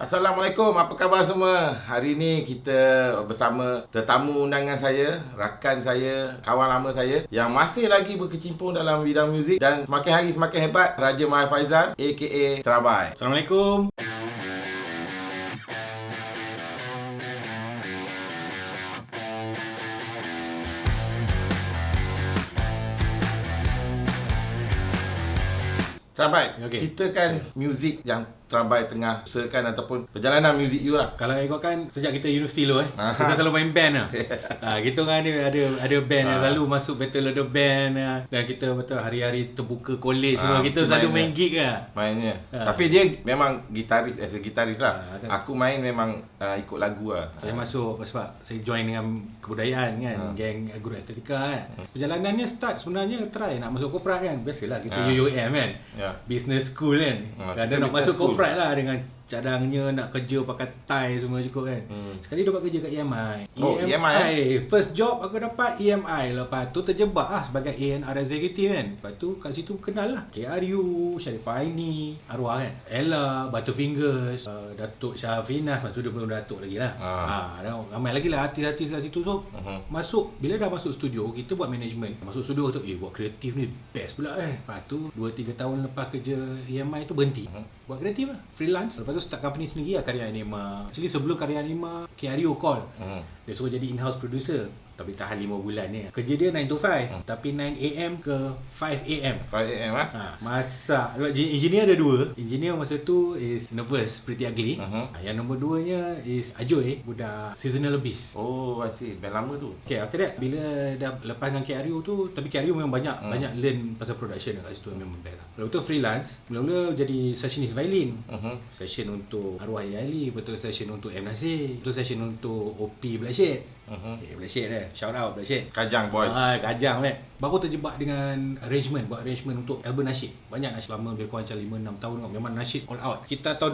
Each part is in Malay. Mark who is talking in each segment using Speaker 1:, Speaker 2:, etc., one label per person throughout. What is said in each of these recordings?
Speaker 1: Assalamualaikum, apa khabar semua? Hari ini kita bersama tetamu undangan saya, rakan saya, kawan lama saya yang masih lagi berkecimpung dalam bidang muzik dan semakin hari semakin hebat, Raja Mahir Faizal aka Terabai.
Speaker 2: Assalamualaikum.
Speaker 1: Terabai,
Speaker 2: Okey.
Speaker 1: kita kan muzik yang Terabai tengah usahakan ataupun perjalanan muzik you lah.
Speaker 2: Kalau ikut kan sejak kita universiti dulu
Speaker 1: Aha.
Speaker 2: kita selalu main band lah. Kita kan ada band yang selalu masuk Battle of the Band dan kita betul hari-hari terbuka college semua kita selalu main gig lah.
Speaker 1: Mainnya. Tapi dia memang gitaris, as a gitaris lah.
Speaker 2: Betul.
Speaker 1: Aku main memang ikut lagu lah.
Speaker 2: Saya masuk sebab saya join dengan kebudayaan kan, geng guru estetika kan. Perjalanannya start sebenarnya try nak masuk korporat kan. Biasalah kita UUM kan.
Speaker 1: Ya.
Speaker 2: Business school kan.
Speaker 1: Kita
Speaker 2: Kadang nak
Speaker 1: business
Speaker 2: masuk
Speaker 1: school.
Speaker 2: korporat lah dengan cadangnya nak kerja pakai tie semua cukup kan. Sekali dapat kerja kat EMI.
Speaker 1: Oh, EMI,
Speaker 2: First job aku dapat EMI. Lepas tu terjebak lah sebagai A&R executive kan. Lepas tu kat situ kenal lah KRU, Sharifah Aini, Arwah kan, Ella, Butterfingers, Datuk Syafinas. Masa tu dia belum Datuk lagi lah. Ramai lagi lah artis-artis kat situ. So masuk, bila dah masuk studio, kita buat management. Masuk studio tu, buat kreatif ni best pula kan. Lepas tu 2-3 tahun lepas kerja EMI tu berhenti. Buat kreatif lah, freelance. Lepas tu start company sendiri lah, Karya Anima. Actually sebelum Karya Anima, KRU call. Dia suruh jadi in-house producer. Tapi tahan 5 bulan ni. Kerja dia 9 to 5. Tapi 9 AM ke 5 AM.
Speaker 1: 5 AM lah.
Speaker 2: Masak. Sebab engineer ada 2. Engineer masa tu is Nervous, Pretty Ugly. Yang nombor 2-nya is Ajoy, budak Seasonal Abyss.
Speaker 1: Oh, I see. Band lama tu.
Speaker 2: Okay, after that, bila dah lepas dengan KRU tu, tapi KRU memang banyak learn pasal production kat situ, memang best lah. Lepas tu freelance, mula-mula jadi sessionist violin. Session untuk Arwah Ali, betul session untuk M. Nasir, betul session untuk OP Black Shade. Okay, Black Shade dah. Shout out Black Shade.
Speaker 1: Kajang boy.
Speaker 2: Kajang weh. Baru terjebak dengan buat arrangement untuk album nasyid. Banyak nasyid lama, lebih kurang macam 5-6 tahun tau. Memang nasyid all out. Kita tahun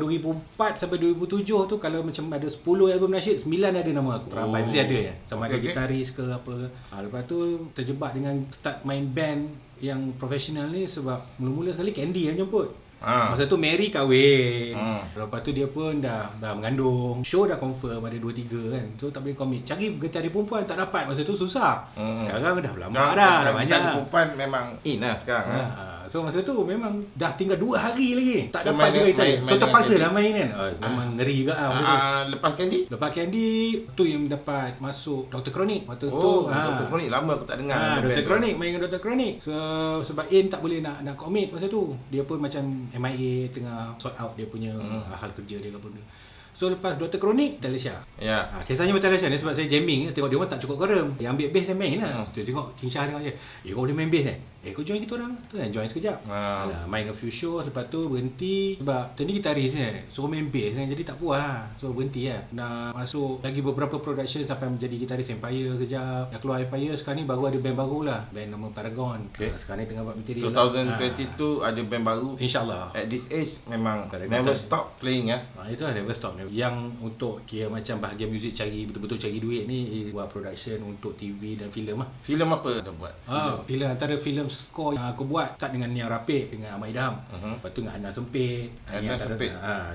Speaker 2: 2004 sampai 2007 tu kalau macam ada 10 album nasyid, 9 ada nama aku. Terabai mesti ada ya. Sama ada gitaris ke apa. Lepas tu terjebak dengan start main band yang profesional ni sebab mula-mula sekali Candy yang jemput. Masa tu Mary kahwin. Lepas tu dia pun dah mengandung. Show dah confirm ada 2-3 kan. So tak boleh commit. Cari gitaris perempuan tak dapat. Masa tu susah. Sekarang dah lama dah banyak.
Speaker 1: Gitaris perempuan memang in lah sekarang.
Speaker 2: So masa tu memang dah tinggal 2 hari lagi tak
Speaker 1: So,
Speaker 2: dapat juga gitaris. So terpaksa
Speaker 1: dengan
Speaker 2: lah main kan. Memang ngeri juga masa tu.
Speaker 1: Lepas Candy?
Speaker 2: Lepas Candy tu yang dapat masuk Dr. Chronic. Waktu tu
Speaker 1: Dr. Chronic lama aku tak dengar nama
Speaker 2: Dr.
Speaker 1: band tu.
Speaker 2: Chronic, main dengan Dr. Chronic. So, sebab In tak boleh nak commit masa tu. Dia pun macam MIA tengah sort out dia punya hal kerja dia ke apa benda. So lepas Dr. Chronic, Talasha.
Speaker 1: Ya.
Speaker 2: Kisahnya macam Talasha ni sebab saya jamming, tengok dia orang tak cukup garam. Yang ambil bass dia main lah. Tengok King Shah tengok dia. Kau boleh main bass kau join kita orang. Tu kan join sekejap. Main a few shows, lepas tu berhenti sebab tadi gitaris suruh main bass kan, jadi tak puas lah. So berhenti lah. Nak masuk lagi beberapa production sampai menjadi gitaris Empire sekejap. Dah keluar Empire, sekarang ni baru ada band baru lah. Band nama Paragon. Sekarang ni tengah buat material
Speaker 1: 2022 ada band baru.
Speaker 2: InsyaAllah.
Speaker 1: At this age memang
Speaker 2: Betul.
Speaker 1: never stop playing ya.
Speaker 2: Itu lah never stop. Yang untuk kira macam bahagian muzik betul-betul cari duit ni buat production untuk TV dan filem lah.
Speaker 1: Filem apa dah buat?
Speaker 2: Filem antara filem score yang aku buat start dengan Nia Rapid dengan Ahmad Idham. Lepas tu dengan Adnan Sempit.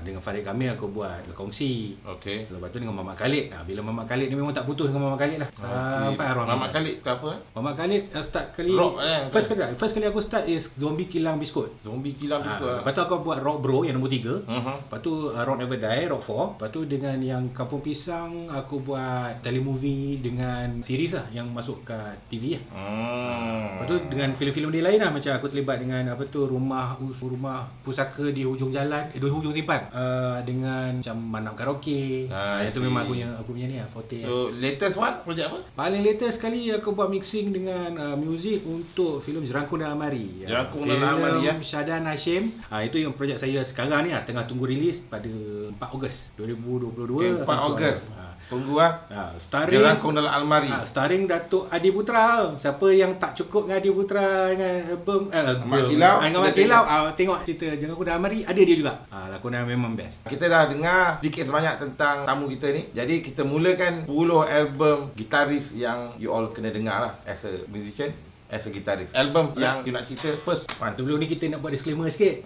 Speaker 2: Dengan Farid Kamil aku buat Kongsi.
Speaker 1: Okey.
Speaker 2: Lepas tu dengan Mamat Khalid. Bila Mamat Khalid ni memang tak putus dengan Mamat Khalid lah. Sampai arwah
Speaker 1: Mamat Khalid ke apa?
Speaker 2: Mamat Khalid start kali
Speaker 1: Rock
Speaker 2: first kali aku start is Zombie Kilang Biskut.
Speaker 1: Zombie Kilang Biskut.
Speaker 2: Lepas tu aku buat Rock Bro yang nombor 3. Lepas tu Rock Never Die, Rock 4. Lepas tu dengan yang Kampung Pisang aku buat telemovie dengan series lah yang masuk kat TV lah. Lepas tu dengan filem-filem dia lain lah, macam aku terlibat dengan apa tu rumah pusaka di hujung jalan, di hujung simpang, dengan macam Manap Karaoke. Itu memang aku punya ni lah, forte.
Speaker 1: So latest one projek apa?
Speaker 2: Paling latest sekali aku buat mixing dengan muzik untuk filem Jerangkung Dalam Mari.
Speaker 1: Jerangkung Dalam Mari ya.
Speaker 2: Syadan Hashim. Itu yang projek saya sekarang ni lah, tengah tunggu rilis pada 4 Ogos 2022.
Speaker 1: 4 Ogos. Tunggu lah.
Speaker 2: Starring
Speaker 1: Jerangkung Dalam Almari.
Speaker 2: Starring Datuk Adi Putra. Siapa yang tak cukup dengan Adi Putra dengan album
Speaker 1: Mat Kilau.
Speaker 2: dengan Mat Kilau, tengok cerita Jerangkung Dalam Mari, ada dia juga. Lakonan memang best.
Speaker 1: Kita dah dengar sedikit sebanyak tentang tamu kita ni. Jadi kita mulakan 10 album gitaris yang you all kena dengar lah as a musician. as a guitarist. Album yang you nak cerita first one.
Speaker 2: Sebelum ni kita nak buat disclaimer sikit.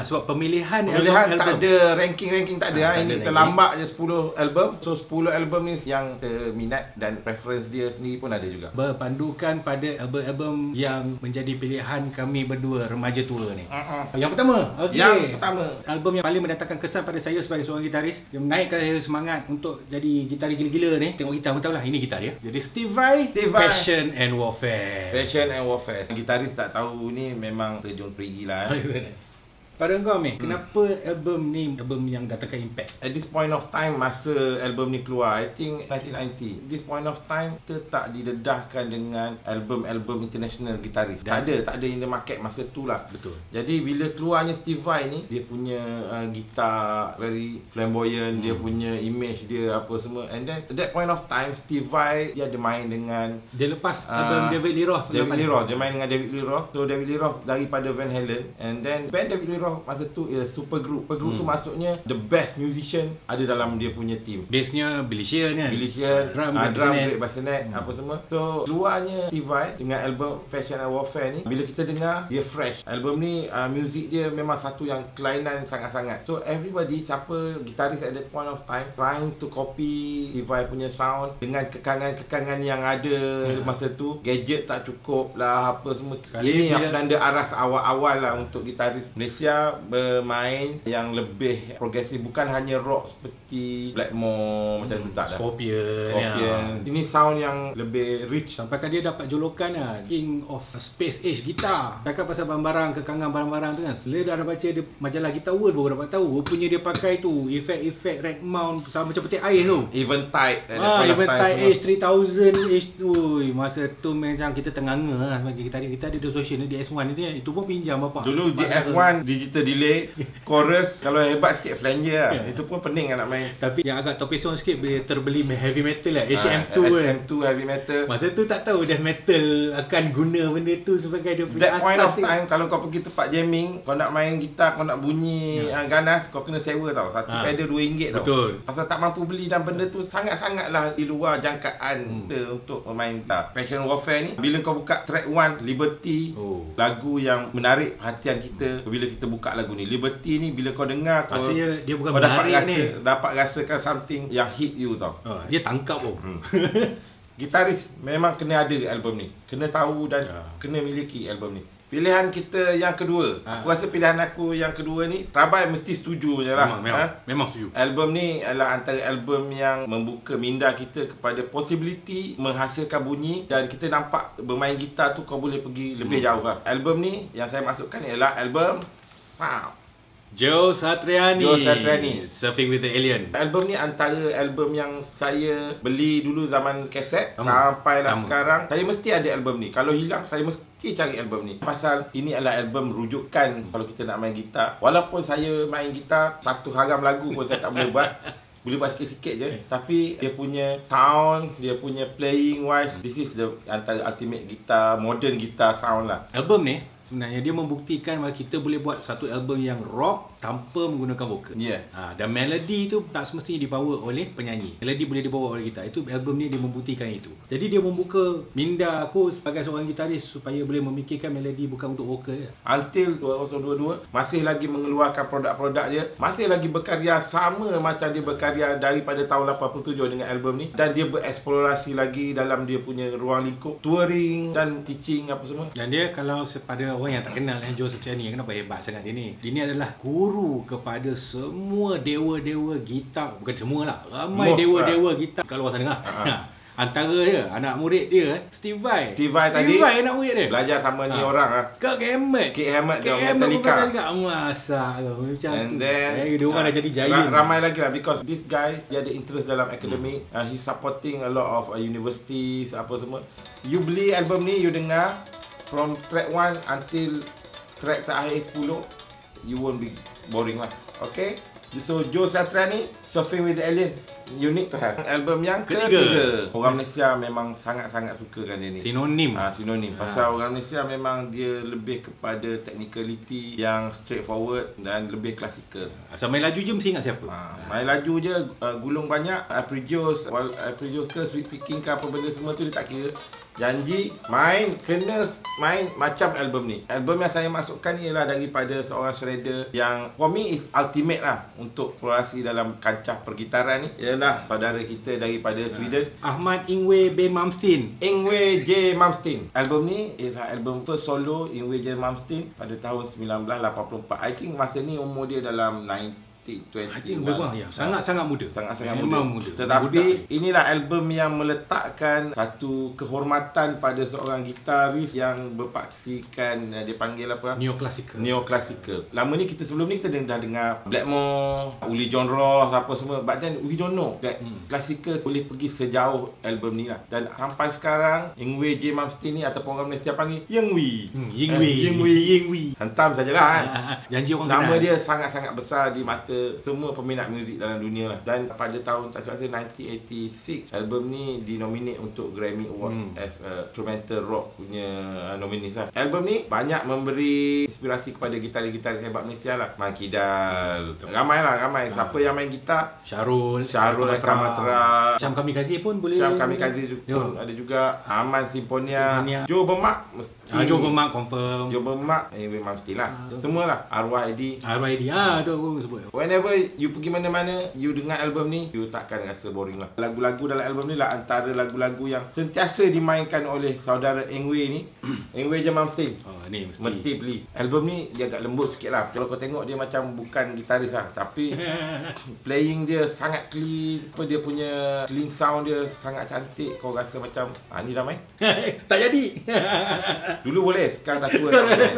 Speaker 2: Sebab pemilihan
Speaker 1: tak
Speaker 2: album.
Speaker 1: ada ranking tak ada. Ini kita lambak je 10 album. So 10 album ni yang minat dan preference dia sendiri pun ada juga.
Speaker 2: Berpandukan pada album-album yang menjadi pilihan kami berdua remaja tua ni. Yang pertama,
Speaker 1: Yang pertama,
Speaker 2: album yang paling mendatangkan kesan pada saya sebagai seorang gitaris, yang menaikkan saya semangat untuk jadi gitaris gila-gila ni. Tengok gitar pun tahu lah, ini gitar dia. Jadi Steve Vai, Passion and Warfare.
Speaker 1: Passion and Warfare. Gitaris tak tahu ni memang terjun perigi lah.
Speaker 2: Pada kau Mek, kenapa album ni album yang datangkan impact?
Speaker 1: At this point of time, masa album ni keluar, I think 1990. This point of time, kita tak didedahkan dengan album-album international gitaris. Tak ada in the market masa tu lah.
Speaker 2: Betul.
Speaker 1: Jadi bila keluarnya Steve Vai ni, dia punya gitar very flamboyant, dia punya image dia apa semua. And then at that point of time, Steve Vai dia ada main dengan
Speaker 2: Dia lepas album David Lee Roth.
Speaker 1: Dia main dengan David Lee Roth. So David Lee Roth daripada Van Halen, and then band David Lee Roth masa tu is super group. Super group tu maksudnya the best musician ada dalam dia punya team.
Speaker 2: Bassnya Billy Sheehan kan?
Speaker 1: Billy Sheehan, drum Greg Bassett, apa semua. So keluarnya Steve Vai dengan album Passion and Warfare ni, bila kita dengar dia fresh. Album ni music dia memang satu yang kelainan sangat-sangat. So everybody, siapa gitaris at that point of time, trying to copy Steve Vai punya sound dengan kekangan-kekangan yang ada masa tu. Gadget tak cukup lah, apa semua. Ini yang penanda aras awal-awal lah untuk gitaris Malaysia bermain yang lebih progresif, bukan hanya rock seperti Blackmore macam tu, tak dah.
Speaker 2: Scorpion.
Speaker 1: Ini sound yang lebih rich.
Speaker 2: Sampaikan dia dapat julukan King of Space Age Guitar. Cakap pasal barang-barang, kekangan barang-barang tu kan. Saya dah baca dia majalah Guitar World baru dapat tahu. Rupanya dia pakai tu efek-efek rack mount sama macam peti air tu.
Speaker 1: Eventide.
Speaker 2: Eventide H3000 Ui, masa tu macam kita tenganga lah sebagai gitaris. Kita ada association DS1 ni, itu pun pinjam bapak.
Speaker 1: Dulu DS1 digital delay, chorus kalau hebat sikit flanger lah. Itu pun pening nak main.
Speaker 2: Tapi yang agak topison sikit bila terbeli heavy metal lah, HM2 kan.
Speaker 1: HM2 heavy metal.
Speaker 2: Masa tu tak tahu death metal akan guna benda tu sebagai dia punya
Speaker 1: that
Speaker 2: asas.
Speaker 1: Point of time, kalau kau pergi tempat jamming, kau nak main gitar, kau nak bunyi ganas, kau kena sewa tau. Satu pedal RM2 tau.
Speaker 2: Betul.
Speaker 1: Pasal tak mampu beli, dan benda tu sangat-sangatlah di luar jangkaan kita untuk bermain gitar. Passion Warfare ni, bila kau buka track 1 Liberty, lagu yang menarik perhatian kita. Bila kita buka lagu ni Liberty ni, bila kau dengar, kau
Speaker 2: dia bukan
Speaker 1: kau
Speaker 2: menarik
Speaker 1: dapat rasakan something yang hit you tau.
Speaker 2: Dia tangkap
Speaker 1: Gitaris memang kena ada album ni, kena tahu dan kena miliki album ni. Pilihan kita yang kedua, aku rasa pilihan aku yang kedua ni Rabai mesti setuju je lah.
Speaker 2: Memang setuju.
Speaker 1: Album ni adalah antara album yang membuka minda kita kepada possibility menghasilkan bunyi, dan kita nampak bermain gitar tu kau boleh pergi lebih jauh lah. Album ni yang saya masukkan ialah album Sound.
Speaker 2: Joe Satriani, Surfing with the Alien.
Speaker 1: Album ni antara album yang saya beli dulu zaman kaset sampailah sekarang. Saya mesti ada album ni. Kalau hilang, saya mesti cari album ni. Pasal ini adalah album rujukan kalau kita nak main gitar. Walaupun saya main gitar, satu haram lagu pun saya tak boleh buat. Boleh buat sikit-sikit je. Tapi dia punya sound, dia punya playing wise, this is the antara ultimate gitar, modern gitar sound lah.
Speaker 2: Album ni sebenarnya dia membuktikan bahawa kita boleh buat satu album yang rock tanpa menggunakan vokal. Dan melodi tu tak semestinya dibawa oleh penyanyi. Melodi boleh dibawa oleh kita. Itu album ni dia membuktikan itu. Jadi dia membuka minda aku sebagai seorang gitaris supaya boleh memikirkan melodi bukan untuk vokal.
Speaker 1: Until 2022 masih lagi mengeluarkan produk-produk dia, masih lagi berkarya sama macam dia berkarya daripada tahun 87 dengan album ni, dan dia bereksplorasi lagi dalam dia punya ruang lingkup touring dan teaching apa semua.
Speaker 2: Dan dia kalau pada orang yang tak kenal Joe Satriani, kenapa hebat sangat dia ni? Dia ni adalah guru kepada semua dewa-dewa gitar. Bukan semua lah, ramai dewa-dewa gitar kat luar sana lah. Antara dia, anak murid dia Steve Vai tadi anak murid dia
Speaker 1: belajar sama ni orang lah.
Speaker 2: Kirk Hammett
Speaker 1: Metallica.
Speaker 2: Masa macam
Speaker 1: and
Speaker 2: tu.
Speaker 1: Then
Speaker 2: dia orang dah jadi giant.
Speaker 1: Ramai lagi lah, because this guy dia ada interest dalam academic. He's supporting a lot of universities apa semua. You beli album ni, you dengar from track 1 until track terakhir 10, you won't be boring lah. Okay? So Joe Satriani, Surfing with the Alien. unique to have. Album yang ketiga. Orang Malaysia memang sangat-sangat sukakan dia ni.
Speaker 2: Sinonim.
Speaker 1: Sinonim. Pasal orang Malaysia memang dia lebih kepada technicality yang straightforward dan lebih klasikal.
Speaker 2: Asal main laju je mesti ingat siapa.
Speaker 1: Main laju je, gulung banyak, arpeggios ke, sweep picking ke apa benda semua tu dia tak kira. Janji kena main macam album ni. Album yang saya masukkan ni ialah daripada seorang shredder yang for me is ultimate lah untuk eksplorasi dalam kancah pergitaran ni. Ialah saudara kita daripada Sweden,
Speaker 2: Ahmad Ingwe B. Malmsteen.
Speaker 1: Ingwe J. Malmsteen. Album ni ialah album first solo Ingwe J. Malmsteen pada tahun 1984. I think masa ni umur dia dalam 20
Speaker 2: Memang ya, sangat-sangat muda.
Speaker 1: Sangat-sangat
Speaker 2: muda.
Speaker 1: Tetapi inilah album yang meletakkan satu kehormatan pada seorang gitaris yang berpaksikan, dia panggil apa? Neoclassical. Lama ni sebelum ni kita dah dengar Blackmore, Uli John Ross apa semua. But then we don't know that classical boleh pergi sejauh album ni lah. Dan sampai sekarang Ingwe J. Malmsteen ni ataupun orang Malaysia panggil Yingwi. Hentam sajalah kan.
Speaker 2: Janji orang
Speaker 1: nama
Speaker 2: kenal.
Speaker 1: dia sangat-sangat besar di mata semua peminat muzik dalam dunia lah. Dan pada tahun tak salah 1986 album ni dinominate untuk Grammy Award as a instrumental rock punya nominees lah. Album ni banyak memberi inspirasi kepada gitaris-gitaris hebat Malaysia lah. Mak Kidal, ramai. Siapa yang main gitar?
Speaker 2: Syarul
Speaker 1: Kamatra,
Speaker 2: Syam Kamikaze pun boleh.
Speaker 1: Syam Kamikaze pun ada juga. Aman Simponia. Joe Bermak mesti.
Speaker 2: Joe Bermak confirm.
Speaker 1: Joe Bermak, mesti lah. Semualah. Arwah Eddie.
Speaker 2: Tu aku sebut.
Speaker 1: Whenever you pergi mana-mana, you dengar album ni, you takkan rasa boring lah. Lagu-lagu dalam album ni lah antara lagu-lagu yang sentiasa dimainkan oleh saudara Ingwe ni. Ingwe J. Malmsteen.
Speaker 2: Ni
Speaker 1: mesti beli. Album ni dia agak lembut sikit lah. Kalau kau tengok dia macam bukan gitaris lah. Tapi playing dia sangat clean. Dia punya clean sound dia sangat cantik. Kau rasa macam, ni dah main?
Speaker 2: Tak jadi.
Speaker 1: Dulu boleh, sekarang dah tua tak boleh.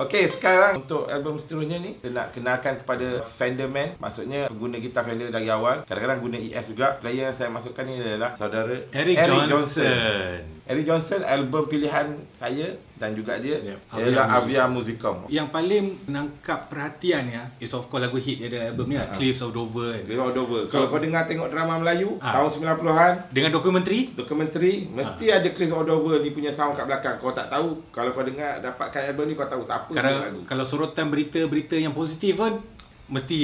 Speaker 1: Okey, sekarang untuk album seterusnya ni, kita nak kenalkan kepada Fender Man. Maksudnya pengguna gitar Fender dari awal. Kadang-kadang guna ES juga. Player yang saya masukkan ni adalah saudara
Speaker 2: Eric Johnson.
Speaker 1: Eric Johnson, album pilihan saya dan juga dia ialah Avia Musicum.
Speaker 2: Yang paling menangkap perhatian is of course lagu hit dia ada album ni lah, Cliffs of Dover kan.
Speaker 1: Cliffs of Dover. Kalau kau dengar tengok drama Melayu tahun 90-an
Speaker 2: dengan dokumentari
Speaker 1: mesti ada Cliffs of Dover ni punya sound kat belakang. Kau tak tahu, kalau kau dengar dapatkan album ni kau tahu siapa lagu.
Speaker 2: Kalau sorotan berita-berita yang positif pun mesti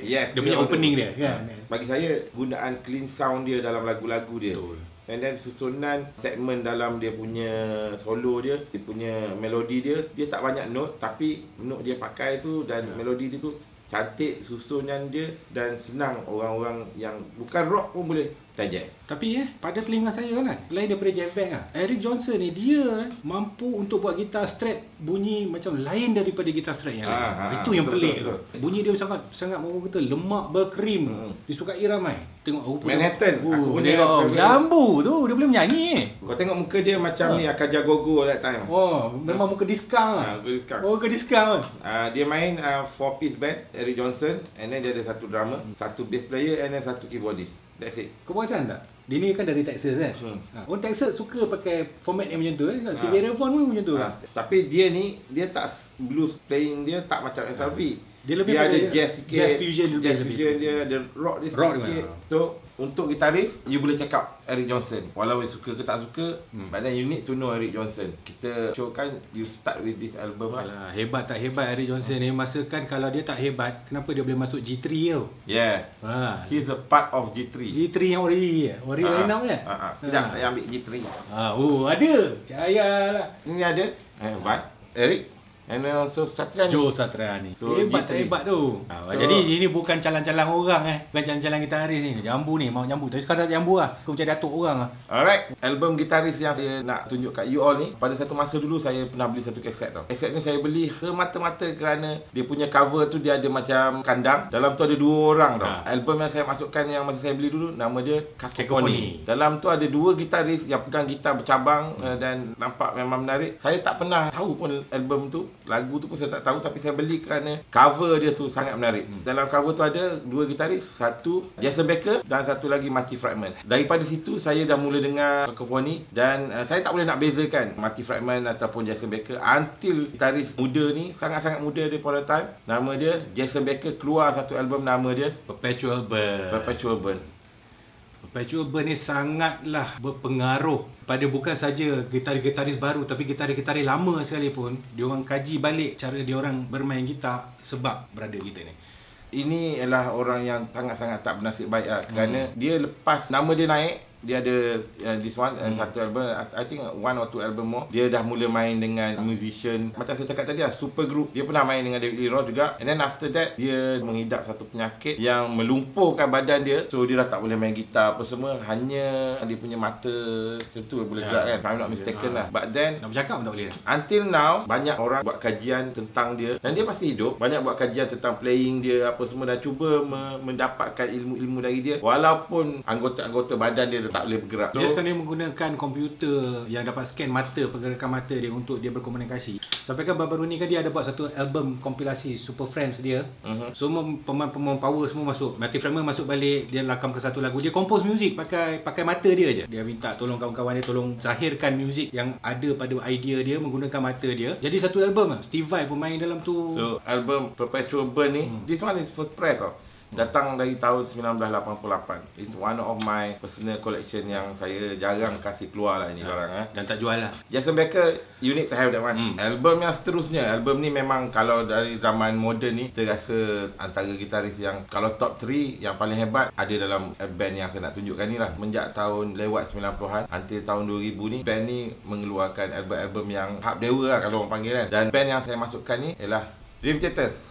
Speaker 2: dia punya opening dia kan.
Speaker 1: Bagi saya gunaan clean sound dia dalam lagu-lagu dia. Betul. And then susunan segmen dalam dia punya solo dia punya melodi dia tak banyak note, tapi note dia pakai tu dan melodi dia tu cantik, susunan dia dan senang orang-orang yang bukan rock pun boleh digest.
Speaker 2: Tapi pada telinga saya kan, lain daripada Jeff Beck Eric Johnson ni dia mampu untuk buat gitar strat bunyi macam lain daripada gitar strat yang lain. Itu yang pelik tu. Bunyi dia sangat orang kata lemak berkrim. Disukai ramai. Tengok
Speaker 1: Manhattan.
Speaker 2: Aku tengok Jambu tu dia boleh menyanyi.
Speaker 1: Kau tengok muka dia macam ni Akaja Gogo that time.
Speaker 2: Memang muka diskang muka diskang.
Speaker 1: Dia main 4-piece band Eric Johnson, and then dia ada satu drummer, satu bass player and then satu keyboardist. That's it.
Speaker 2: Kau perasan tak? Dia ni kan dari Texas kan? Orang Texas suka pakai format yang macam tu kan? Stevie Ray Vaughan pun macam tu kan?
Speaker 1: Tapi dia ni, dia tak blues playing dia tak macam SRV.
Speaker 2: Dia lebih
Speaker 1: ada jazz sikit.
Speaker 2: Jazz fusion
Speaker 1: dia ada rock dia sikit. So, untuk gitaris, you boleh check out Eric Johnson. Walau you suka ke tak suka, but then you need to know Eric Johnson. Kita showkan, you start with this album lah.
Speaker 2: Hebat tak hebat Eric Johnson ni. Masa kan kalau dia tak hebat, kenapa dia boleh masuk G3 tau?
Speaker 1: Yeah. He's a part of G3.
Speaker 2: G3 yang ori line up kan?
Speaker 1: Sekejap, saya ambil G3.
Speaker 2: Ada. Cahayalah.
Speaker 1: Ini ada. Eric. And also Satriani.
Speaker 2: Joe Satriani. So, hebat tu. Jadi ini bukan calang-calang orang bukan calang-calang gitaris ni. Jambu ni mau jambu. Tapi sekarang jambu lah. Aku macam datuk orang lah.
Speaker 1: Alright. Album gitaris yang saya nak tunjuk kat you all ni, pada satu masa dulu saya pernah beli satu kaset tau. Kaset ni saya beli semata-mata kerana dia punya cover tu dia ada macam kandang. Dalam tu ada 2 orang tau. Album yang saya masukkan yang masa saya beli dulu, nama dia Cacophony. Dalam tu ada 2 gitaris yang pegang gitar bercabang dan nampak memang menarik. Saya tak pernah tahu pun album tu. Lagu tu pun saya tak tahu, tapi saya beli kerana cover dia tu sangat menarik. Dalam cover tu ada 2 gitaris, satu Jason Becker dan satu lagi Marty Friedman. Daripada situ saya dah mula dengar Cacophony dan saya tak boleh nak bezakan Marty Friedman ataupun Jason Becker until gitaris muda ni, sangat-sangat muda dia pada time. Nama dia Jason Becker, keluar satu album nama dia
Speaker 2: Perpetual Burn. Perpetual Burn ni sangatlah berpengaruh pada bukan saja gitaris-gitaris baru tapi gitaris-gitaris lama sekalipun. Diorang kaji balik cara diorang bermain gitar sebab brother kita ni.
Speaker 1: Ini ialah orang yang sangat-sangat tak bernasib baik lah. Kerana dia lepas nama dia naik, dia ada this one satu album, I think one or two album more, dia dah mula main dengan musician macam saya cakap tadi lah, super group. Dia pernah main dengan David Lee Roth juga, and then after that dia mengidap satu penyakit yang melumpuhkan badan dia, so dia dah tak boleh main gitar apa semua, hanya dia punya mata tentu boleh gerak kan, if I'm not mistaken lah. But then
Speaker 2: Nak bercakap pun tak boleh dah.
Speaker 1: until now banyak orang buat kajian tentang dia, dan dia pasti hidup. Banyak buat kajian tentang playing dia apa semua, dan cuba mendapatkan ilmu-ilmu dari dia, walaupun anggota-anggota badan dia tak boleh bergerak.
Speaker 2: Dia sekarang ni menggunakan komputer yang dapat scan mata, pergerakan mata dia untuk dia berkomunikasi. Sampai kan baru-baru ni kan dia ada buat satu album kompilasi Super Friends dia. Semua pemain-pemain power semua masuk. Matthew Framer masuk balik, dia rakam ke satu lagu. Dia compose music pakai mata dia je. Dia minta tolong kawan-kawan dia tolong zahirkan music yang ada pada idea dia menggunakan mata dia. Jadi satu album lah. Steve Vai pun main dalam tu.
Speaker 1: So album Perpetual Burn ni, this one is first press tau. Datang dari tahun 1988. It's one of my personal collection yang saya jarang kasih keluar lah ni barang.
Speaker 2: Dan tak jual lah.
Speaker 1: Jason Becker, you need to have that one. Album yang seterusnya, album ni memang kalau dari zaman moden ni, kita rasa antara gitaris yang kalau top 3 yang paling hebat ada dalam band yang saya nak tunjukkan ni lah. Menjak tahun lewat 90-an until tahun 2000 ni, band ni mengeluarkan album-album yang hap dewa lah kalau orang panggil kan. Dan band yang saya masukkan ni ialah Dream Theater.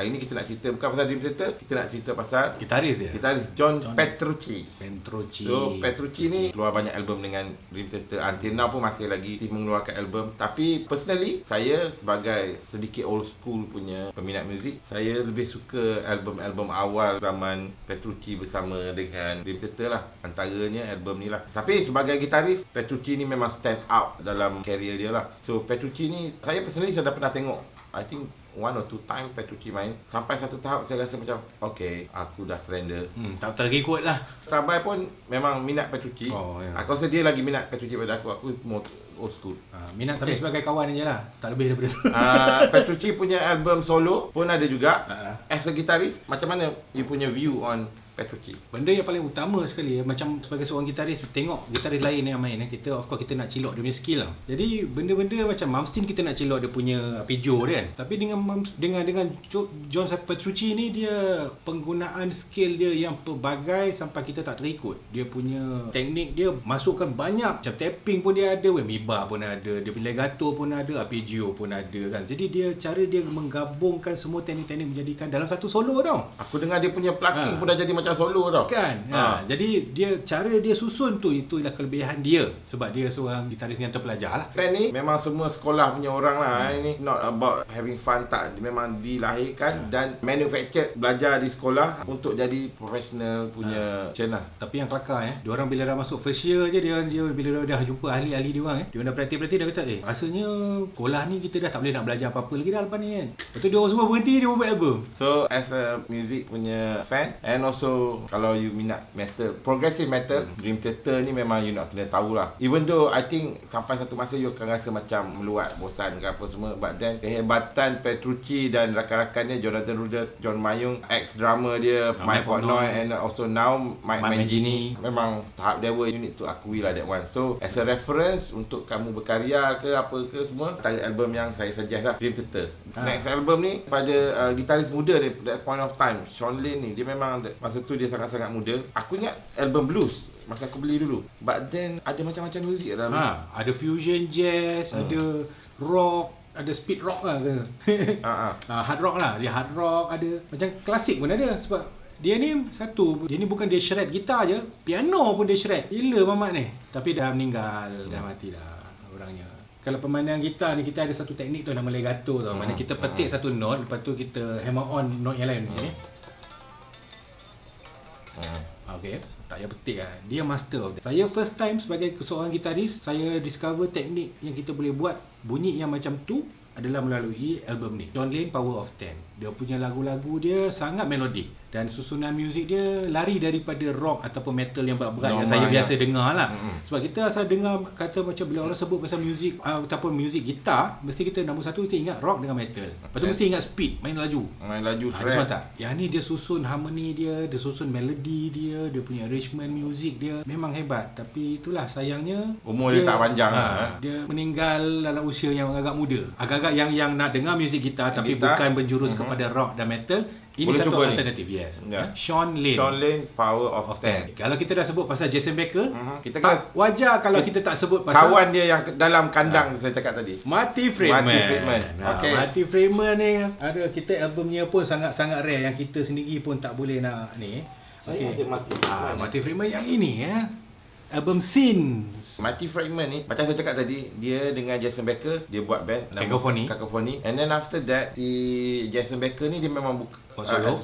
Speaker 1: Hari ni kita nak cerita bukan pasal Dream Theater, kita nak cerita pasal
Speaker 2: Gitaris dia.
Speaker 1: gitaris John Petrucci.
Speaker 2: Petrucci.
Speaker 1: So Petrucci ni keluar banyak album dengan Dream Theater. Until now pun masih lagi mengeluarkan album. Tapi personally, saya sebagai sedikit old school punya peminat muzik, saya lebih suka album-album awal zaman Petrucci bersama dengan Dream Theater lah. Antaranya album ni lah. Tapi sebagai gitaris, Petrucci ni memang stand out dalam career dia lah. So Petrucci ni, saya personally saya dah pernah tengok, I think one or two time Petrucci main. Sampai satu tahap saya rasa macam okay, aku dah surrender.
Speaker 2: Tak terikut lah.
Speaker 1: Rabai pun memang minat Petrucci.
Speaker 2: Ya.
Speaker 1: Aku rasa dia lagi minat Petrucci pada aku. Aku more old school.
Speaker 2: Minat tapi sebagai kawan je lah. Tak lebih daripada tu.
Speaker 1: Petrucci punya album solo pun ada juga.
Speaker 2: Uh-huh.
Speaker 1: As a guitarist, macam mana you punya view on Petrucci?
Speaker 2: Benda yang paling utama sekali macam sebagai seorang gitaris, tengok gitaris lain yang main, kita of course kita nak cilok dia punya skill lah. Jadi benda-benda macam Malmsteen kita nak cilok dia punya arpeggio dia kan. Tapi dengan John Petrucci ni, dia penggunaan skill dia yang pelbagai sampai kita tak terikut. Dia punya teknik dia masukkan banyak, macam tapping pun dia ada, wemmibar pun ada, dia punya legato pun ada, arpeggio pun ada kan. Jadi dia cara dia menggabungkan semua teknik-teknik menjadikan dalam satu solo tau.
Speaker 1: Aku dengar dia punya plucking pun dah jadi macam solo tau.
Speaker 2: Kan? Jadi dia cara dia susun tu, itulah kelebihan dia. Sebab dia seorang gitaris yang terpelajar lah.
Speaker 1: Band ni memang semua sekolah punya orang lah. Ini not about having fun, tak. Memang dilahirkan dan manufactured, belajar di sekolah untuk jadi professional punya channel.
Speaker 2: Tapi yang kelakar diorang bila dah masuk first year je, dia bila dah jumpa ahli-ahli diorang diorang dah praktik-praktik, dah kata rasanya sekolah ni kita dah tak boleh nak belajar apa-apa lagi dah lepas ni kan. Lepas tu diorang semua berhenti, dia buat album.
Speaker 1: So as a music punya fan, and also kalau you minat metal, progressive metal, Dream Theater ni memang you nak kena tahulah. Even though I think sampai satu masa you akan rasa macam meluat, bosan ke apa semua, but then kehebatan Petrucci dan rakan-rakannya, Jonathan Rudess, John Mayung, ex-drummer dia, Mike Portnoy, and also now Mike Mangini, memang tahap dewa. You need to akui lah that one. So as a reference untuk kamu berkarya ke apa ke semua, antara album yang saya suggest lah Dream Theater. Next album ni pada gitaris muda dia, that point of time, Sean Lane ni, dia memang masa tu dia sangat-sangat muda. Aku ingat album blues masa aku beli dulu. But then ada macam-macam muzik dalam.
Speaker 2: Ada fusion jazz, ada rock, ada speed rock lah ke. Hard rock lah. Dia hard rock ada. Macam klasik pun ada. Sebab dia ni bukan dia shred gitar je, piano pun dia shred. Gila Mamat ni. Tapi dah meninggal, dah mati dah orangnya. Kalau pemainan gitar ni, kita ada satu teknik tu nama legato tau. Mana kita petik satu note, lepas tu kita hammer on note yang lain macam ni. Okay, tak payah petik lah. Dia master of that. Saya first time sebagai seorang gitaris, saya discover teknik yang kita boleh buat bunyi yang macam tu adalah melalui album ni, John Lane Power of 10. Dia punya lagu-lagu dia sangat melodik. Dan susunan muzik dia lari daripada rock ataupun metal yang berat-berat yang
Speaker 1: Normal
Speaker 2: saya
Speaker 1: yang-
Speaker 2: biasa dengar lah. Sebab kita asal dengar kata macam bila orang sebut pasal muzik ataupun muzik gitar, mesti kita nombor satu mesti ingat rock dengan metal. Lepas tu mesti ingat speed, main laju.
Speaker 1: Main laju
Speaker 2: Dia
Speaker 1: trap.
Speaker 2: semua tak? Yang ni dia susun harmoni dia susun melodi dia punya arrangement muzik dia memang hebat. Tapi itulah sayangnya
Speaker 1: Umur dia tak panjang lah,
Speaker 2: Dia meninggal dalam usia yang agak muda. Agak-agak yang nak dengar muzik gitar tapi
Speaker 1: Gitar.
Speaker 2: bukan berjurus kepada rock dan metal. Ini
Speaker 1: Boleh
Speaker 2: satu
Speaker 1: cuba ni.
Speaker 2: alternatif, yes.
Speaker 1: Ya.
Speaker 2: Sean Lane.
Speaker 1: Sean Lane, Power of 10.
Speaker 2: Kalau kita dah sebut pasal Jason Becker,
Speaker 1: Kita kena
Speaker 2: wajar kalau kita tak sebut pasal
Speaker 1: kawan dia yang dalam kandang saya cakap tadi.
Speaker 2: Marty Friedman.
Speaker 1: Marty Friedman. Okey.
Speaker 2: Marty Friedman ni ada kita albumnya pun sangat-sangat rare yang kita sendiri pun tak boleh nak ni.
Speaker 1: Saya ada Marty Friedman.
Speaker 2: Marty Friedman yang ini ya. Album Sins.
Speaker 1: Marty Friedman ni, macam saya cakap tadi, dia dengan Jason Becker, dia buat band nama Cacophony. And then after that, si Jason Becker ni dia memang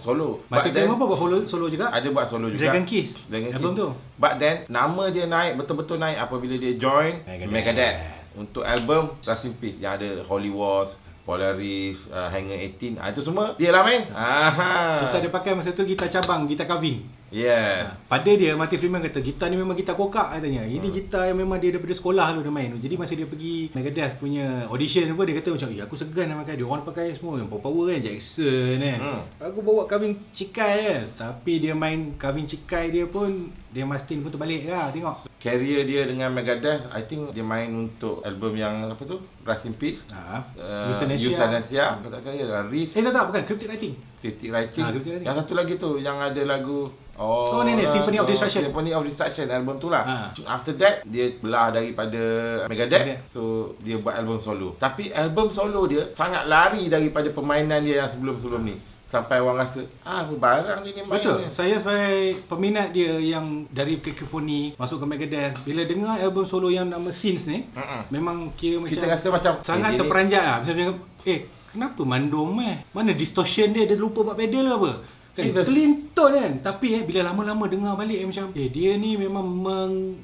Speaker 1: solo.
Speaker 2: Marty Friedman pun buat solo juga.
Speaker 1: Ada buat solo juga.
Speaker 2: Dragon Kiss. Album tu.
Speaker 1: But then, nama dia naik, betul-betul naik apabila dia join Megadeth. Untuk album Rust in Peace yang ada Holy Wars, Polaris, Hangar 18, itu semua dia lah main.
Speaker 2: Kita ada pakai masa tu gitar cabang, gitar Cavin.
Speaker 1: Yes.
Speaker 2: Pada dia, Marty Friedman kata, gitar ni memang gitar kokak katanya. Ini gitar yang memang dia daripada sekolah tu dia main. Jadi masa dia pergi Megadeth punya audition apa, dia kata macam, aku segan nak pakai. Dia orang pakai semua yang power kan, Jackson kan. Aku bawa Kavin Cikai kan. Tapi dia main Kavin Cikai dia pun, dia Mastin pun terbalik lah, tengok.
Speaker 1: Career dia dengan Megadeth, I think dia main untuk album yang apa tu? Rust in Peace. Euthanasia. Kata saya Risk.
Speaker 2: Tak, bukan. Cryptic Writing.
Speaker 1: Cryptic Writing.
Speaker 2: Cryptic Writing.
Speaker 1: Yang satu lagi tu, yang ada lagu
Speaker 2: ni Symphony of Destruction.
Speaker 1: Symphony of Destruction, album tu lah. After that, dia belah daripada Megadeth. So, dia buat album solo. Tapi album solo dia sangat lari daripada permainan dia yang sebelum-sebelum ni. Sampai orang rasa, apa barang ni main.
Speaker 2: Betul. Saya sebagai peminat dia yang dari Cacophony masuk ke Megadeth, bila dengar album solo yang nama Sins ni, memang kira macam
Speaker 1: kita rasa macam
Speaker 2: sangat terperanjat lah. Macam kenapa mandom mana distortion dia lupa buat pedal ke apa? Kan clean tone kan. Tapi bila lama-lama dengar balik macam dia ni memang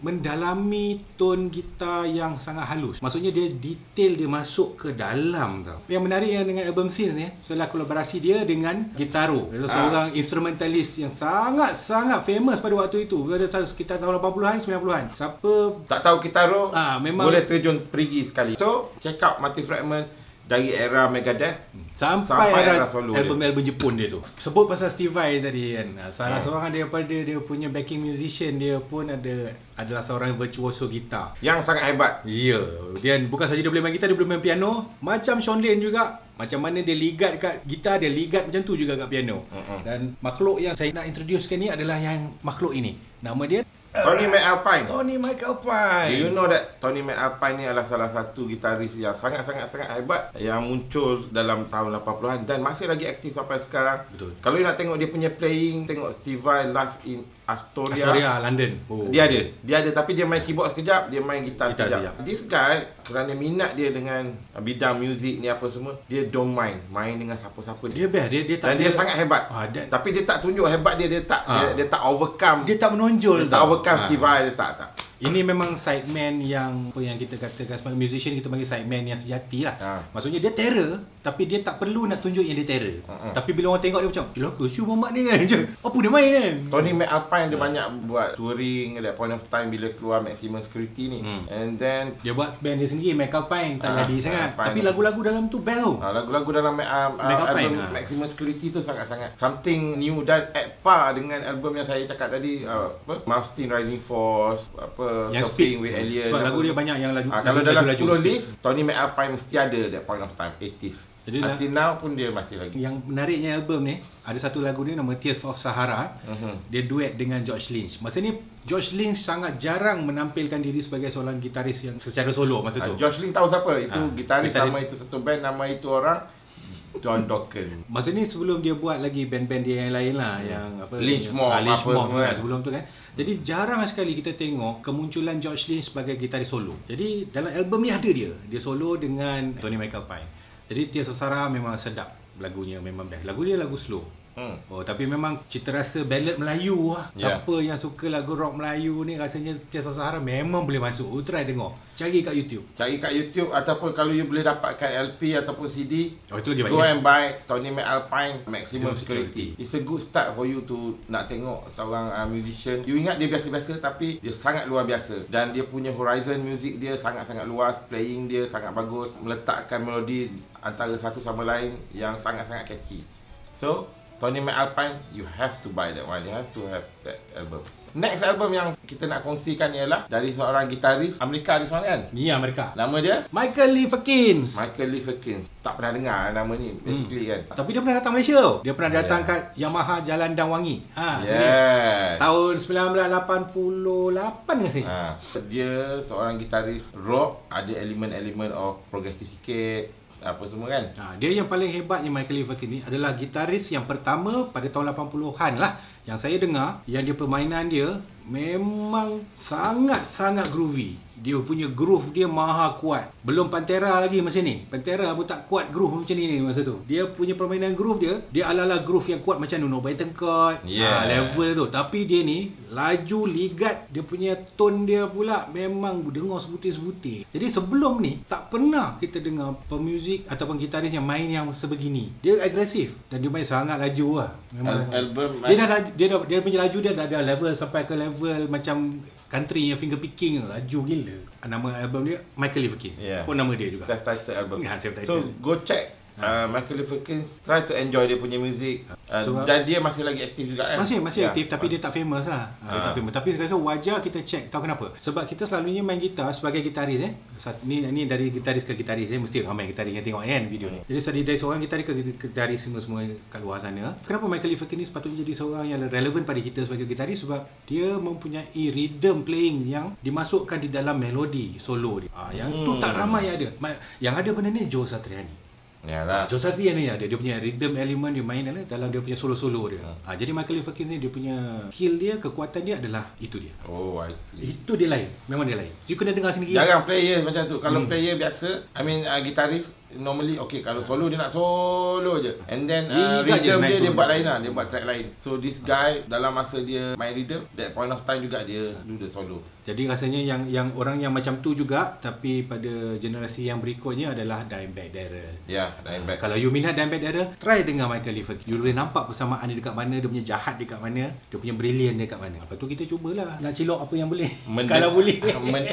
Speaker 2: mendalami tone gitar yang sangat halus. Maksudnya dia detail dia masuk ke dalam tau. Yang menarik yang dengan album Sins ni, setelah kolaborasi dia dengan Gitaro, seorang instrumentalist yang sangat-sangat famous pada waktu itu. Sekitar tahun 80-an, 90-an. Siapa
Speaker 1: tak tahu Gitaro,
Speaker 2: memang
Speaker 1: boleh terjun perigi sekali. So, check out Marty Friedman dari era Megadeth
Speaker 2: sampai era
Speaker 1: solo
Speaker 2: album Jepun dia tu. Sebut pasal Steve Vai tadi kan. Salah seorang daripada dia punya backing musician dia pun adalah seorang virtuoso gitar
Speaker 1: yang sangat hebat.
Speaker 2: Ya, dia bukan saja dia boleh main gitar, dia boleh main piano. Macam Sean Lane juga. Macam mana dia ligat kat gitar, dia ligat macam tu juga kat piano. Dan makhluk yang saya nak introducekan ni adalah yang makhluk ini. Nama dia
Speaker 1: Tony McAlpine.
Speaker 2: Tony McAlpine.
Speaker 1: Do you know that Tony McAlpine ni adalah salah satu gitaris yang sangat-sangat hebat yang muncul dalam tahun 80-an dan masih lagi aktif sampai sekarang.
Speaker 2: Betul.
Speaker 1: Kalau you nak tengok dia punya playing, tengok Steve Vai live in
Speaker 2: Astoria, London.
Speaker 1: Dia ada tapi dia main keyboard sekejap, dia main gitar sekejap. This guy kerana minat dia dengan bidang muzik ni apa semua, dia don't mind main dengan siapa-siapa
Speaker 2: dia best. Dia tak
Speaker 1: dan dia sangat hebat. Tapi dia tak tunjuk hebat dia tak overcome.
Speaker 2: Dia tak menonjol.
Speaker 1: Dia tak overcome Steve Vai, dia tak.
Speaker 2: Ini memang sideman yang kita katakan sebagai musician, kita panggil sideman yang sejati lah. Maksudnya dia terror, tapi dia tak perlu nak tunjuk yang dia terror. Tapi bila orang tengok dia macam, celaka siu mamat ni kan, macam apa dia main kan.
Speaker 1: Tony McAlpine dia banyak buat touring at that point of time bila keluar Maximum Security ni. And then
Speaker 2: dia buat band dia sendiri, McAlpine, tak jadi sangat. Tapi lagu-lagu dalam tu best tu.
Speaker 1: Lagu-lagu dalam album Maximum Security tu sangat-sangat something new dan at par dengan album yang saya cakap tadi, Malmsteen Rising Force,
Speaker 2: yang
Speaker 1: Surfing with Alien.
Speaker 2: Sebab lagu dia banyak yang lagu
Speaker 1: kalau dalam 10 list, Tony McAlpine mesti ada that point of time, 80s. Jadi until now pun dia masih lagi.
Speaker 2: Yang menariknya album ni, ada satu lagu ni nama Tears of Sahara. Dia duet dengan George Lynch. Masa ni George Lynch sangat jarang menampilkan diri sebagai seorang gitaris yang secara solo masa tu.
Speaker 1: George Lynch tahu siapa? Itu gitaris sama itu satu band, nama itu orang John Dokken.
Speaker 2: Masa ni sebelum dia buat lagi band-band dia yang lain lah, yang apa,
Speaker 1: Lynch Mob
Speaker 2: kan, sebelum tu kan. Jadi jarang sekali kita tengok kemunculan George Lynch sebagai gitaris solo. Jadi dalam album ni ada dia solo dengan Tony McAlpine. Jadi Tears of Sahara memang sedap lagunya, memang best. Lagu dia lagu slow. Oh, tapi memang cita rasa ballad Melayu lah.
Speaker 1: Ya.
Speaker 2: Siapa yang suka lagu rock Melayu ni rasanya Tears of Sahara memang boleh masuk. Try tengok. Cari kat YouTube.
Speaker 1: Cari kat YouTube ataupun kalau you boleh dapatkan LP ataupun CD,
Speaker 2: Oh, itu lagi baik.
Speaker 1: go and buy Tony McAlpine Maximum
Speaker 2: Maximum
Speaker 1: Security. It's a good start for you to nak tengok seorang musician. You ingat dia biasa-biasa tapi dia sangat luar biasa dan dia punya horizon music dia sangat-sangat luas, playing dia sangat bagus, meletakkan melodi antara satu sama lain yang sangat-sangat catchy. So, Tony McAlpine, you have to buy that one. You have to have that album. Next album yang kita nak kongsikan ialah dari seorang gitaris Amerika di sana kan?
Speaker 2: Ni Amerika.
Speaker 1: Nama dia
Speaker 2: Michael Lee Perkins.
Speaker 1: Michael Lee Perkins. Tak pernah dengar nama ni basically kan.
Speaker 2: Tapi dia pernah datang Malaysia tau. Dia pernah datang kat Yamaha Jalan Dangwangi. Tu dia.
Speaker 1: Yes.
Speaker 2: Tahun 1988 ke saya?
Speaker 1: Dia seorang gitaris rock, ada elemen-elemen of progressive sikit, apa semua kan.
Speaker 2: Dia yang paling hebatnya Michael Lee Perkins ni adalah gitaris yang pertama pada tahun 80-an lah yang saya dengar, yang dia permainan dia memang sangat-sangat groovy. Dia punya groove dia maha kuat. Belum Pantera lagi macam ni. Pantera pun tak kuat groove macam ni masa tu. Dia punya permainan groove dia ala-ala groove yang kuat macam Nuno Bettencourt. Level tu. Tapi dia ni laju, ligat, dia punya tone dia pula memang dengar sebutir-sebutir. Jadi sebelum ni tak pernah kita dengar pemuzik ataupun gitaris yang main yang sebegini. Dia agresif dan dia main sangat laju lah. Memang
Speaker 1: Album
Speaker 2: dia punya laju dia dah ada level sampai ke level macam country yang finger picking, laju gila. Nama album dia Michael Lee Perkins. Pun nama dia juga.
Speaker 1: Self-titled album.
Speaker 2: Self-titled.
Speaker 1: So go check Michael Lee Perkins, try to enjoy dia punya music. Dan dia masih lagi aktif juga kan?
Speaker 2: Masih aktif tapi dia tak famous lah. Dia tak famous. Tapi saya rasa wajar kita check. Tahu kenapa? Sebab kita selalunya main gitar sebagai gitaris Ni dari gitaris ke gitaris mesti ramai gitaris yang tengok kan video ni. Jadi dari seorang gitaris ke gitaris semua kat luar sana. Kenapa Michael Lee Perkins ni sepatutnya jadi seorang yang relevan pada kita sebagai gitaris? Sebab dia mempunyai rhythm playing yang dimasukkan di dalam melodi solo dia. Yang tu tak ramai ada. Yang ada benda ni Joe Satriani.
Speaker 1: Yalah.
Speaker 2: Joe Satriani ada dia punya rhythm element dia main dalam dia punya solo-solo dia. Jadi Michael Lee Perkins ni dia punya skill dia, kekuatan dia adalah itu dia.
Speaker 1: Oh, I see.
Speaker 2: Itu dia lain. Memang dia lain. You kena dengar sendiri.
Speaker 1: Jarang player macam tu. Kalau player biasa, gitaris normally kalau solo dia nak solo je. And then rhythm dia buat lain lah. Dia buat track lain. So this guy dalam masa dia main rhythm, that point of time juga dia do the solo.
Speaker 2: Jadi rasanya yang orang yang macam tu juga, tapi pada generasi yang berikutnya adalah Dimebag Darrell.
Speaker 1: Dimebag.
Speaker 2: Kalau you minat Dimebag Darrell, try dengar Michael Lee Perkins. You boleh nampak persamaan dia dekat mana, dia punya jahat dekat mana, dia punya brilliant dekat mana. Lepas tu kita cubalah nak cilok apa yang boleh. Kalau boleh.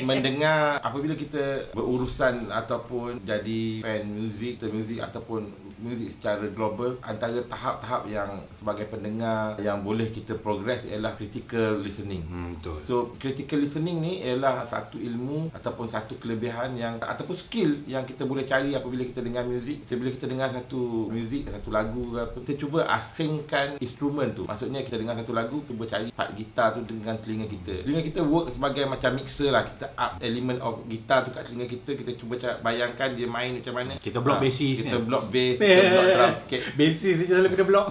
Speaker 1: Mendengar apabila kita berurusan ataupun jadi fan muzik ataupun muzik secara global, antara tahap-tahap yang sebagai pendengar yang boleh kita progress ialah critical listening.
Speaker 2: Betul.
Speaker 1: So critical listening ni ialah satu ilmu ataupun satu kelebihan yang ataupun skill yang kita boleh cari apabila kita dengar muzik. Bila kita dengar satu muzik, satu lagu ke apa, kita cuba asingkan instrumen tu. Maksudnya kita dengar satu lagu, cuba cari part gitar tu dengan telinga kita. Telinga kita work sebagai macam mixer lah. Kita up element of gitar tu kat telinga kita. Kita cuba bayangkan dia main macam mana.
Speaker 2: Kita block basis.
Speaker 1: Kita block bass, kita block drum sikit.
Speaker 2: Basis je selalu kena block.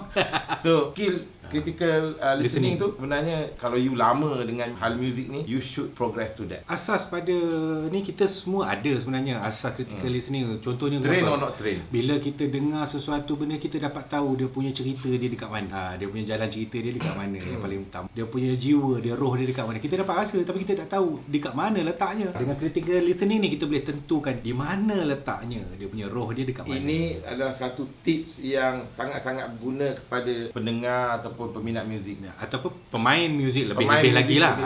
Speaker 1: So skill critical listening tu sebenarnya kalau you lama dengan hal muzik ni, you should progress to that.
Speaker 2: Asas pada ni kita semua ada sebenarnya asas critical listening. Contohnya
Speaker 1: train or not train.
Speaker 2: Bila kita dengar sesuatu benda, kita dapat tahu dia punya cerita dia dekat mana. Dia punya jalan cerita dia dekat mana yang paling utama. Dia punya jiwa, dia roh dia dekat mana. Kita dapat rasa tapi kita tak tahu dekat mana letaknya. Dengan critical listening ni kita boleh tentukan di mana letaknya dia punya roh dia dekat mana.
Speaker 1: Ini adalah satu tips yang sangat-sangat berguna kepada pendengar ataupun peminat muzik,
Speaker 2: ataupun pemain muzik lebih lagi lah.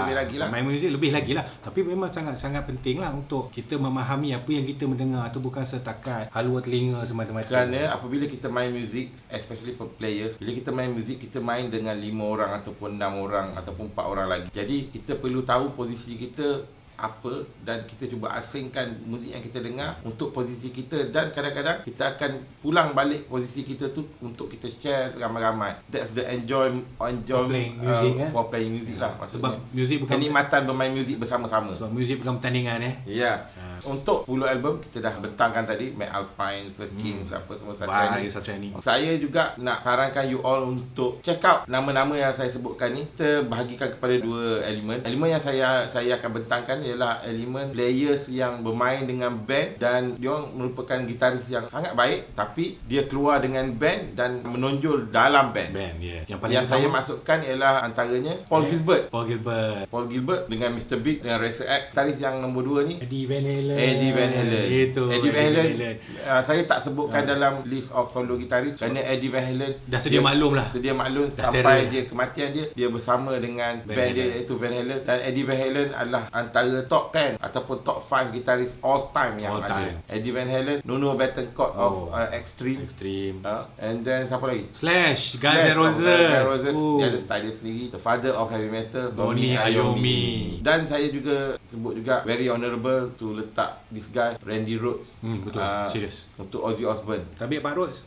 Speaker 2: Pemain muzik lebih lagi lah. Tapi memang sangat-sangat penting lah untuk kita memahami apa yang kita mendengar tu bukan setakat halua telinga semata-mata.
Speaker 1: Kerana apabila kita main muzik, especially for players, bila kita main muzik, kita main dengan 5 orang ataupun 6 orang ataupun 4 orang lagi. Jadi kita perlu tahu posisi kita apa dan kita cuba asingkan muzik yang kita dengar untuk posisi kita, dan kadang-kadang kita akan pulang balik posisi kita tu untuk kita share ramai-ramai. That's the enjoy
Speaker 2: playing music
Speaker 1: for playing music lah. Maksudnya
Speaker 2: sebab muzik bukan
Speaker 1: kenikmatan bermain muzik bersama-sama.
Speaker 2: Sebab muzik bukan pertandingan
Speaker 1: Ya. Untuk 10 album kita dah bentangkan tadi, Mac Alpine, Kings, apa semua
Speaker 2: Baik,
Speaker 1: Satriani.
Speaker 2: Satriani.
Speaker 1: Saya juga nak sarankan you all untuk check out nama-nama yang saya sebutkan ni. Kita bahagikan kepada dua elemen. Elemen yang saya akan bentangkan ialah elemen players yang bermain dengan band dan dia orang merupakan gitaris yang sangat baik, tapi dia keluar dengan band dan menonjol dalam band.
Speaker 2: Yang
Speaker 1: Saya masukkan ialah antaranya Paul Gilbert.
Speaker 2: Paul
Speaker 1: Gilbert dengan Mr. Big dengan Razor X. Gitaris yang nombor 2 ni
Speaker 2: Eddie Van Halen.
Speaker 1: Itu Eddie Van Halen. Saya tak sebutkan
Speaker 2: Ah.
Speaker 1: dalam list of solo gitaris kerana Eddie Van Halen
Speaker 2: Dah sedia maklum lah.
Speaker 1: Sedia maklum
Speaker 2: Dah
Speaker 1: sampai
Speaker 2: terror.
Speaker 1: dia kematian dia bersama dengan
Speaker 2: Van
Speaker 1: band dia
Speaker 2: Halen.
Speaker 1: iaitu Van Halen, dan Eddie Van Halen adalah antara top 10 ataupun top 5 gitaris all time yang
Speaker 2: All
Speaker 1: ada.
Speaker 2: time.
Speaker 1: Eddie Van Halen, Nuno Bettencourt of Extreme. And then siapa lagi?
Speaker 2: Slash, Guns
Speaker 1: Slash
Speaker 2: N'
Speaker 1: of Guns N'
Speaker 2: Roses.
Speaker 1: Dia ada style dia sendiri. The father of heavy metal,
Speaker 2: Tony Iommi.
Speaker 1: Dan saya juga sebut juga very honourable to letak this guy, Randy Rhoads.
Speaker 2: Betul, serius.
Speaker 1: Untuk Ozzy Osbourne
Speaker 2: Tapi Pak Rhodes.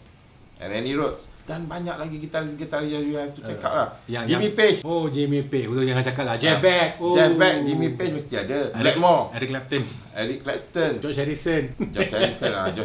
Speaker 1: and Randy Rhoads. Dan banyak lagi gitaris-gitaris yang you have to check out lah.
Speaker 2: Jimmy
Speaker 1: Page.
Speaker 2: Jimmy Page. Betul, jangan cakap lah. Jeff Beck.
Speaker 1: Jeff Beck, Jimmy Page mesti ada. Blackmore,
Speaker 2: Eric Clapton.
Speaker 1: Eric Clapton,
Speaker 2: George Harrison.
Speaker 1: Josh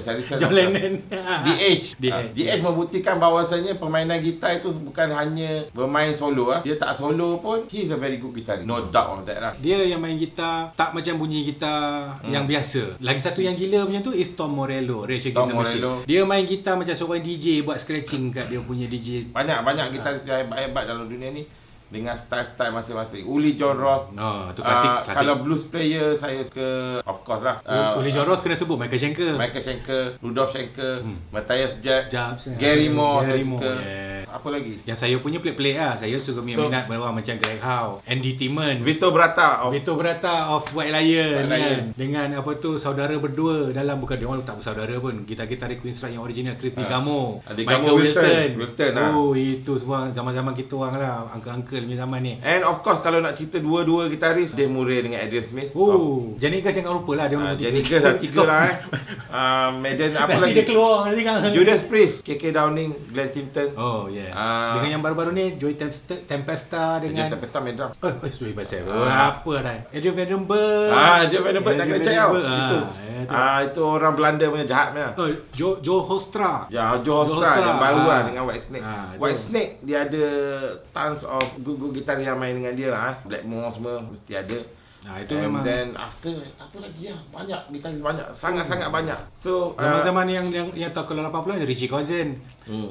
Speaker 1: Harrison.
Speaker 2: John Lennon.
Speaker 1: The Edge.
Speaker 2: The
Speaker 1: The Edge membuktikan bahawasanya permainan gitar itu bukan hanya bermain solo. Dia tak solo pun, he's a very good guitarist. No doubt of that lah.
Speaker 2: Dia yang main gitar tak macam bunyi gitar yang biasa. Lagi satu yang gila macam tu is Tom Morello, Rage Against the Machine. Dia main gitar macam seorang DJ buat scratching kat dia punya DJ.
Speaker 1: Banyak gitaris yang hebat-hebat dalam dunia ni dengan style-style masing-masing. Uli John Roth.
Speaker 2: Tu klasik.
Speaker 1: Kalau blues player saya suka, of course lah.
Speaker 2: Uli John Roth kena sebut Michael Schenker.
Speaker 1: Rudolf Schenker, Matthias
Speaker 2: Jobs,
Speaker 1: Gary Moore, saya
Speaker 2: Gary Moore,
Speaker 1: suka.
Speaker 2: yeah.
Speaker 1: Apa lagi?
Speaker 2: Yang saya punya pelik-pelik lah. Saya suka minat orang macam Greg Howe, Andy Timmons,
Speaker 1: Vito Bratta
Speaker 2: of White Lion,
Speaker 1: White Lion.
Speaker 2: kan? Dengan apa tu saudara berdua dalam, bukan dia orang tak bersaudara pun. Gitar-gitar Queen Strike yang original, Chris Digamo,
Speaker 1: Digamo Wilson.
Speaker 2: Itu semua zaman-zaman kita orang lah, uncle-uncle punya zaman ni.
Speaker 1: And of course kalau nak cerita dua gitaris, Dave Murray dengan Adrian Smith.
Speaker 2: Jenny Gas jangan lupa lah dia orang.
Speaker 1: Jenny Gas dah 3 lah Maiden apa
Speaker 2: nanti
Speaker 1: lagi?
Speaker 2: dia keluar nanti kan.
Speaker 1: Judas Priest, KK Downing, Glenn Tipton.
Speaker 2: Dengan yang baru-baru ni Joey Tempesta dengan
Speaker 1: Tempesta main drum.
Speaker 2: Joey Tempesta. Apa dah? Adrian Vandenberg.
Speaker 1: Joe Vandenberg tak kena check out. Itu orang Belanda punya jahat punya.
Speaker 2: Joe Hostra.
Speaker 1: Joe Hostra yang baru lah dengan White Snake. White
Speaker 2: itu.
Speaker 1: Snake dia ada tons of good gitar yang main dengan dia lah. Blackmore semua mesti ada.
Speaker 2: Itu
Speaker 1: And
Speaker 2: memang.
Speaker 1: then after apa lagi ya? Banyak gitaris banyak. Sangat-sangat banyak. So
Speaker 2: zaman-zaman yang tahun 80 Richie Kotzen,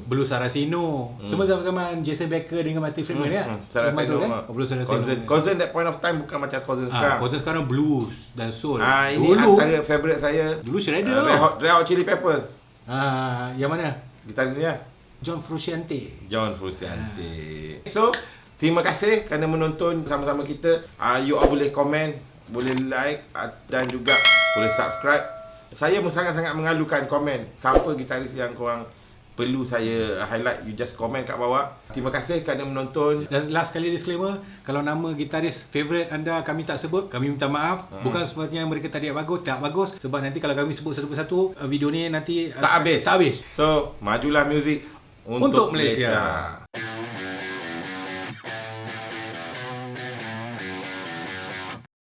Speaker 2: Blue Saraceno. Semua zaman-zaman Jason Becker dengan Marty Friedman ya.
Speaker 1: Saraceno.
Speaker 2: Blue Saraceno.
Speaker 1: Kotzen that point of time bukan macam Kotzen sekarang.
Speaker 2: Kotzen sekarang blues dan soul.
Speaker 1: Ini
Speaker 2: dulu
Speaker 1: antara favourite saya.
Speaker 2: dulu Shredder.
Speaker 1: Red Hot Chili Peppers.
Speaker 2: Yang mana?
Speaker 1: Gitaris ni lah.
Speaker 2: John Frusciante.
Speaker 1: So, terima kasih kerana menonton bersama-sama kita. You all boleh komen, boleh like dan juga boleh subscribe. Saya pun sangat-sangat mengalukan komen. Siapa gitaris yang korang perlu saya highlight, you just komen kat bawah. Terima kasih kerana menonton.
Speaker 2: Dan last kali disclaimer, kalau nama gitaris favourite anda kami tak sebut, kami minta maaf. Bukan sebabnya mereka tak bagus, sebab nanti kalau kami sebut satu persatu, video ni nanti
Speaker 1: Tak habis.
Speaker 2: Tak habis.
Speaker 1: So, majulah muzik untuk
Speaker 2: Malaysia.